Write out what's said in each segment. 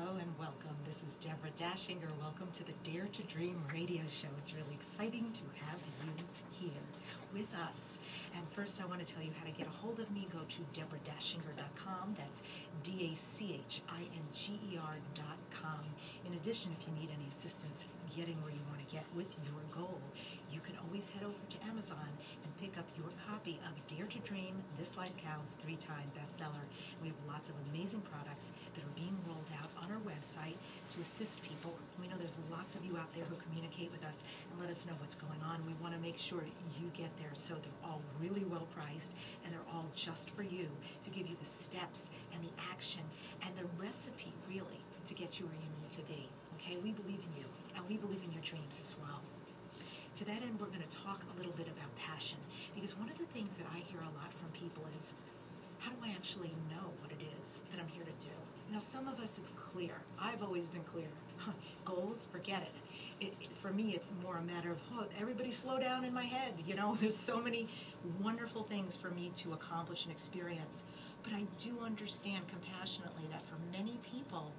Hello and welcome. This is Deborah Dachinger. Welcome to the Dare to Dream radio show. It's really exciting to have you here with us. And first I want to tell you how to get a hold of me. Go to DeborahDachinger.com. That's DACHINGER.com. In addition, if you need any assistance getting where you want to get with your goal, you can always head over to Amazon and pick up your copy of Dare to Dream, This Life Counts, 3-time bestseller. We have lots of amazing products that are being rolled out on our website to assist people. We know there's lots of you out there who communicate with us and let us know what's going on. We want to make sure you get there, so they're all really well priced and they're all just for you, to give you the steps and the action and the recipe really to get you where you need to be. Okay, we believe in you and we believe in your dreams as well. To that end, we're going to talk a little bit about passion, because one of the things that I hear a lot from people is, how do I actually know what it is that I'm here to do? Now, some of us, it's clear. I've always been clear. Goals, forget it. For me, it's more a matter of, everybody slow down in my head. You know, there's so many wonderful things for me to accomplish and experience. But I do understand compassionately that for many people,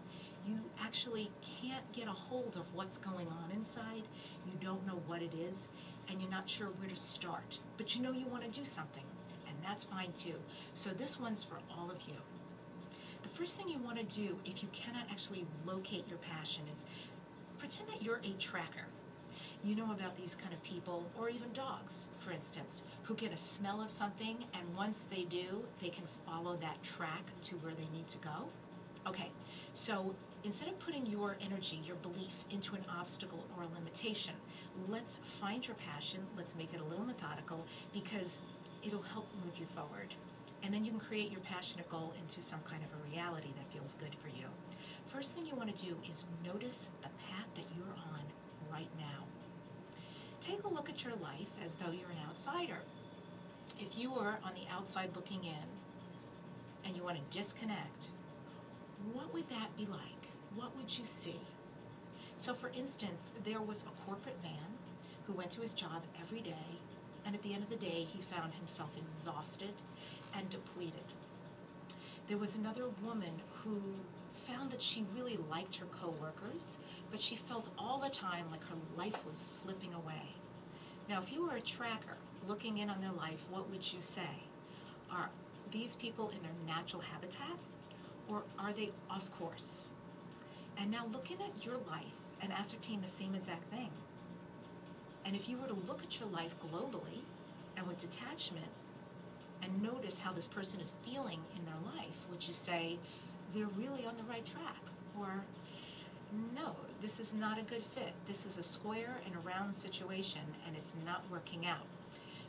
you actually can't get a hold of what's going on inside. You don't know what it is, and you're not sure where to start. But you know you want to do something, and that's fine too. So this one's for all of you. The first thing you want to do, if you cannot actually locate your passion, is pretend that you're a tracker. You know about these kind of people, or even dogs, for instance, who get a smell of something, and once they do, they can follow that track to where they need to go. Okay, so instead of putting your energy, your belief, into an obstacle or a limitation, let's find your passion, let's make it a little methodical, because it'll help move you forward. And then you can create your passionate goal into some kind of a reality that feels good for you. First thing you want to do is notice the path that you're on right now. Take a look at your life as though you're an outsider. If you were on the outside looking in and you want to disconnect, what would that be like? What would you see? So for instance, there was a corporate man who went to his job every day, and at the end of the day he found himself exhausted and depleted. There was another woman who found that she really liked her co-workers, but she felt all the time like her life was slipping away. Now, if you were a tracker looking in on their life, what would you say? Are these people in their natural habitat, or are they off course? And now looking at your life and ascertain the same exact thing. And if you were to look at your life globally and with detachment and notice how this person is feeling in their life, would you say they're really on the right track? Or no, this is not a good fit. This is a square and a round situation and it's not working out.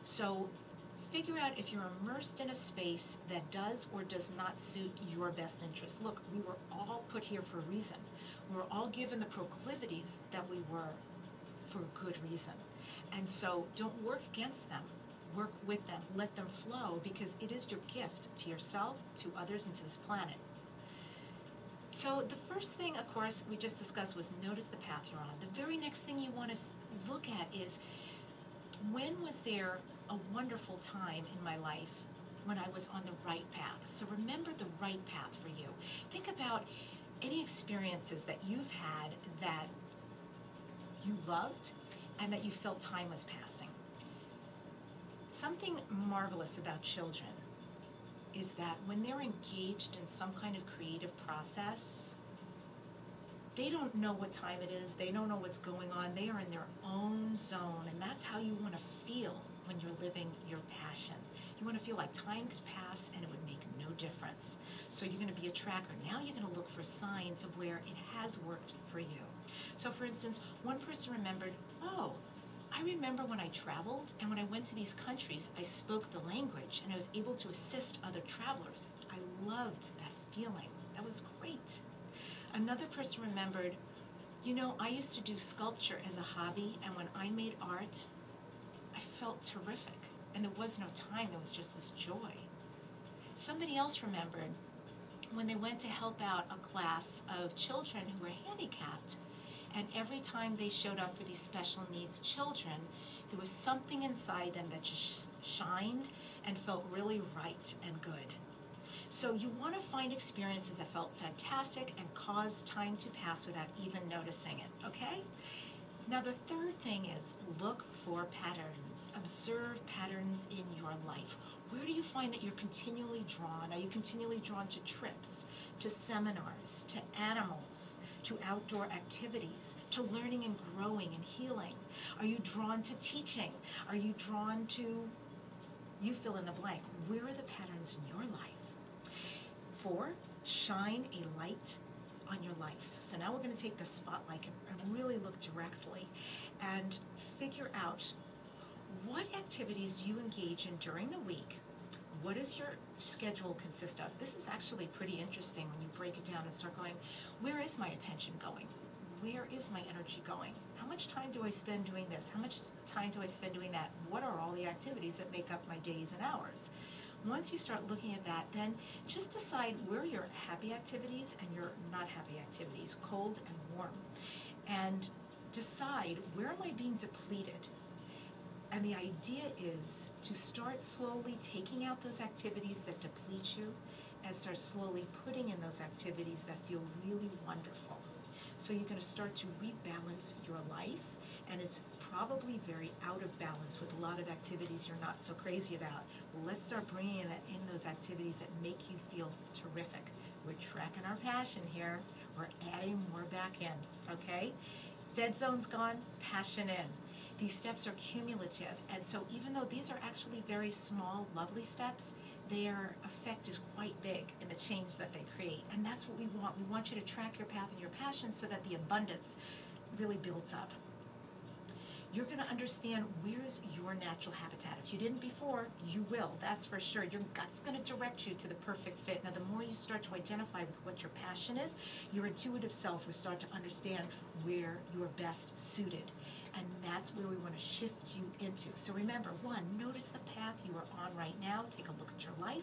So figure out if you're immersed in a space that does or does not suit your best interest. Look, we were all put here for a reason. We were all given the proclivities that we were for a good reason. And so don't work against them. Work with them. Let them flow, because it is your gift to yourself, to others, and to this planet. So the first thing, of course, we just discussed was notice the path you're on. The very next thing you want to look at is, when was there a wonderful time in my life when I was on the right path? So remember the right path for you. Think about any experiences that you've had that you loved and that you felt time was passing. Something marvelous about children is that when they're engaged in some kind of creative process, they don't know what time it is, they don't know what's going on, they are in their own zone, and that's how you want to feel when you're living your passion. You want to feel like time could pass and it would make no difference. So you're going to be a tracker. Now you're going to look for signs of where it has worked for you. So for instance, one person remembered, oh, I remember when I traveled, and when I went to these countries, I spoke the language and I was able to assist other travelers. I loved that feeling. That was great. Another person remembered, you know, I used to do sculpture as a hobby, and when I made art, I felt terrific. And there was no time, there was just this joy. Somebody else remembered when they went to help out a class of children who were handicapped, and every time they showed up for these special needs children, there was something inside them that just shined and felt really right and good. So you want to find experiences that felt fantastic and caused time to pass without even noticing it, okay? Now the third thing is look for patterns. Observe patterns in your life. Where do you find that you're continually drawn? Are you continually drawn to trips, to seminars, to animals, to outdoor activities, to learning and growing and healing? Are you drawn to teaching? Are you drawn to, you fill in the blank. Where are the patterns in your life? 4, shine a light on your life. So now we're going to take the spotlight and really look directly and figure out what activities do you engage in during the week. What does your schedule consist of? This is actually pretty interesting when you break it down and start going, where is my attention going? Where is my energy going? How much time do I spend doing this? How much time do I spend doing that? What are all the activities that make up my days and hours? Once you start looking at that, then just decide where are your happy activities and your not happy activities, cold and warm. And decide where am I being depleted? And the idea is to start slowly taking out those activities that deplete you and start slowly putting in those activities that feel really wonderful. So you're going to start to rebalance your life, and it's probably very out of balance with a lot of activities you're not so crazy about. Let's start bringing in those activities that make you feel terrific. We're tracking our passion here. We're adding more back in, okay? Dead zone's gone, passion in. These steps are cumulative, and so even though these are actually very small, lovely steps, their effect is quite big in the change that they create. And that's what we want. We want you to track your path and your passion so that the abundance really builds up. You're going to understand where's your natural habitat. If you didn't before, you will, that's for sure. Your gut's going to direct you to the perfect fit. Now, the more you start to identify with what your passion is, your intuitive self will start to understand where you're best suited. And that's where we want to shift you into. So remember, 1, notice the path you are on right now. Take a look at your life.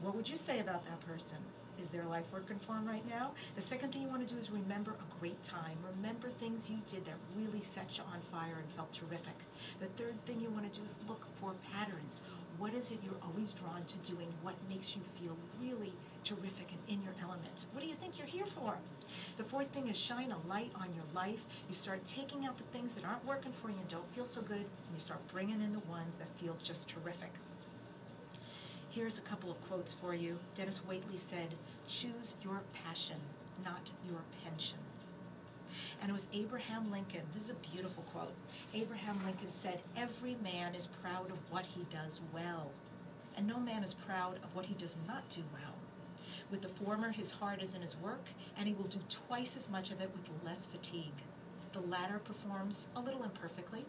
What would you say about that person? Is their life working for them right now? The second thing you want to do is remember a great time. Remember things you did that really set you on fire and felt terrific. The third thing you want to do is look for patterns. What is it you're always drawn to doing? What makes you feel really terrific and in your element? What do you think you're here for? The fourth thing is shine a light on your life. You start taking out the things that aren't working for you and don't feel so good, and you start bringing in the ones that feel just terrific. Here's a couple of quotes for you. Dennis Waitley said, "Choose your passion, not your pension." And it was Abraham Lincoln. This is a beautiful quote. Abraham Lincoln said, "Every man is proud of what he does well, and no man is proud of what he does not do well. With the former, his heart is in his work, and he will do twice as much of it with less fatigue. The latter performs a little imperfectly,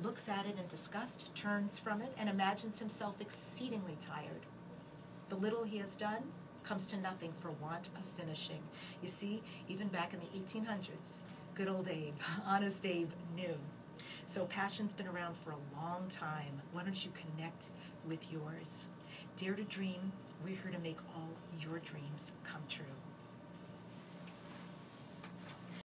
looks at it in disgust, turns from it, and imagines himself exceedingly tired. The little he has done comes to nothing for want of finishing." You see, even back in the 1800s, good old Abe, honest Abe, knew. So passion's been around for a long time. Why don't you connect with yours? Dare to dream. We're here to make all your dreams come true.